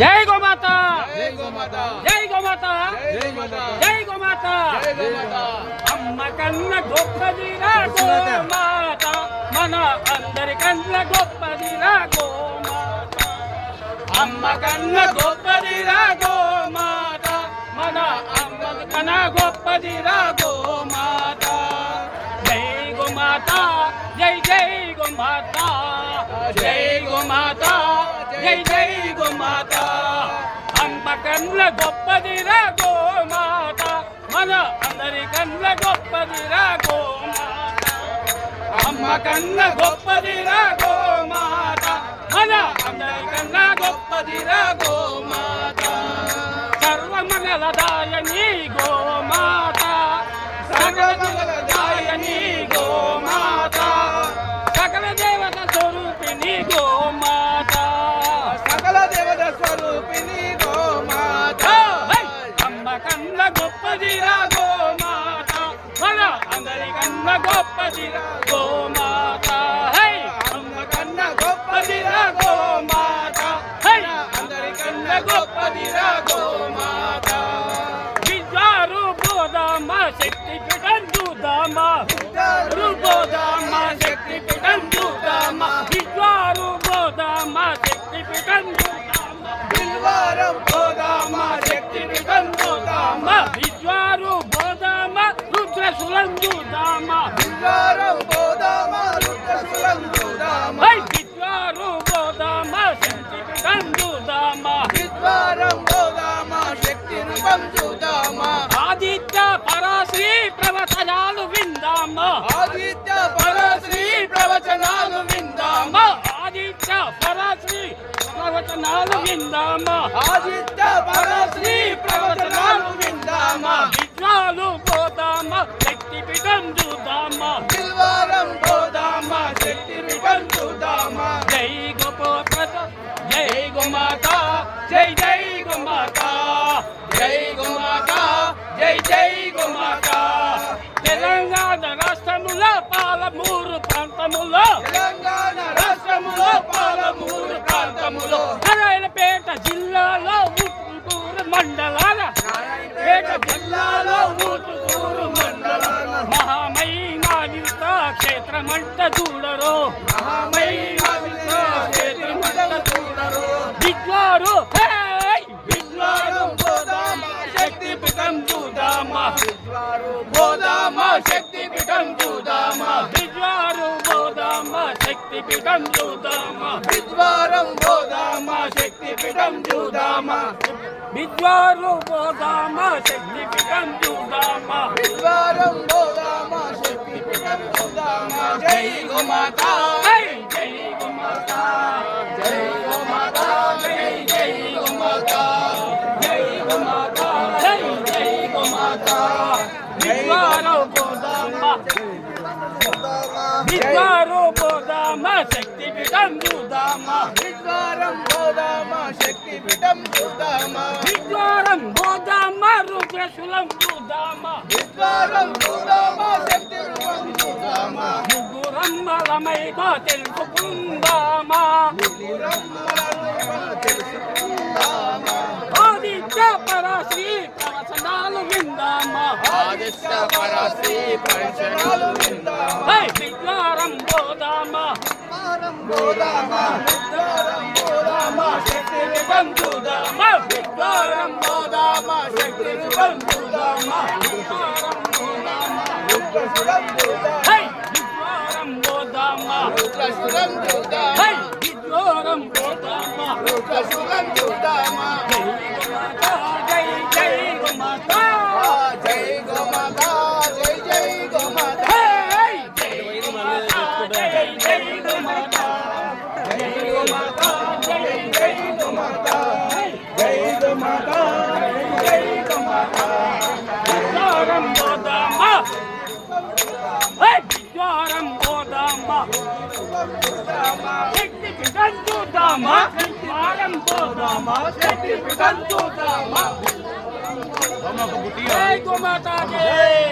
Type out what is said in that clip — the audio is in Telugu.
జై గోమాత జై గోమాత జై గోమాత జై మాత జై గోమాత జై గోమాత అమ్మ కన్న గొప్పదిరా గోమాత మన అందరి కన్న గొప్పదిరా గోమాత అమ్మ కన్న గొప్పదిరా గోమాత మన అందరి కన్న గొప్పదిరా గోమాత జై గోమాత జై జై గోమాత జై గోమాత జై జై గోమాత అమ్మ కన్న గొప్పదిరా గోమాత మన అందరి కన్న గొప్పదిరా గోమాత అమ్మ కన్న గొప్పదిరా గోమాత మన అందరి కన్న గొప్పదిరా గోమాత సర్వమంగళదాయని గోమాత సకలమంగళదాయని గోమాత సకల దేవత స్వరూపిణి గోమాత సకల దేవత స్వరూపిణి గోమాత అమ్మ కన్న గొప్పదిరా గోమాత మన అందరి కన్న గొప్పదిరా గోమాత అమ్మ కన్న గొప్పదిరా గోమాత అందరి కన్న గొప్పదిరా గోమాత విద్యారు బోధమ్మ శక్తి పీఠం చూద్దామ బోధమ్మ శక్తి పీఠం చూద్దామ విద్యారు బోధమ్మ శక్తి పీఠం చూద్దామ బిల్వారం బోధమ్మ శక్తి పీఠం చూద్దామ విద్యారు బోధమ్మ రుద్రశూలం చూద్దామ బిల్వారం బోధామ రుద్రశూలం చూద్దామ విద్యారు బోధమ్మ శక్తి పీఠం చూద్దామ బిల్వారం బోధామ శక్తి రూపం చూద్దామ ఆదిత్య పరాశ్రీ ప్రవచనాలు విందామ ఆదిత్య పరశ్రీ ప్రవచనాలు విందామ ఆదిత్య పరాశ్రీ ప్రవచనాలు విందామ ఆదిత్య పరశ్రీ ప్రవచనాలు విందామ విద్యాలు పోదామ శక్తి పీఠం చూద్దామ బిల్వారం బోధామ శక్తి రూపం చూద్దామ జై గోమాత జై గోమాత జై జై గోమాత జై గోమాత జై జై గోమాత తెలంగాణ రాష్ట్రములో పాలమూరు ప్రాంతములో తెలంగాణ రాష్ట్రములో పాలమూరు ప్రాంతములో నారాయణపేట జిల్లాలో ఊటుకూరు మండలాల పేట జిల్లాలో ఊటుకూరు మండలాల మహామైనా వింత క్షేత్రమంట చూడరు మహామైన క్షేత్రమండల చూడరు విద్వారు విద్వారం బోధామ శక్తి పీఠం చూద్దామ బోధామ శక్తి పీఠం చూద్దామ విద్వారు బోధామ శక్తి పీఠం చూద్దామ విద్వారం బోధామ శక్తి పీఠం చూద్దామ విద్వారు బోధామ శక్తి పీఠం చూద్దామ విద్వారం బోధామ శక్తి పీఠం చూద్దామ జై గోమాత జై గోమాత జై గోమాత జై జై గోమాత జై గోమాత జై జై గోమాత విద్వారు బోధామ విద్వారు బోధామ శక్తి పీఠం చూద్దామ విద్వారం బోధామ శక్తి పీఠం చూద్దామ విద్వారం బోధామ రుద్రశూలం చూద్దామ విద్వారం బోధామ శక్తి రూపం చూద్దామ ముగ్గురమ్మలమైగా తెలుసుకుందామా ఆదిత్య పరాశ్రీ ప్రవచనాలు విందామా ఆదిత్య పరశ్రీ ప్రవచనాలు విందామ విద్వారం బోధామ బోధామ విద్వారం బోధామ శక్తి రూపం చూద్దామ విద్వారం బోధామ శక్తి రూపం చూద్దామ విద్వారం బోధామ రుద్రశూలం చూద్దామ విద్వారం బోధామ రుద్రశూలం చూద్దామ విద్వారం బోధామ రుద్రశూలం చూద్దామ జై జై గోమాత జై గోమాత జై జై గోమాత జై గోమాత జై జై గోమాత జై గోమాత జై జై గోమాత జై గోమాత జై గోమాత విద్వారం బోధామ విద్వారం బోధామ శక్తి పీఠం చూద్దామ విద్వారం బోధామ శక్తి పీఠం చూద్దామ జై గోమాత జై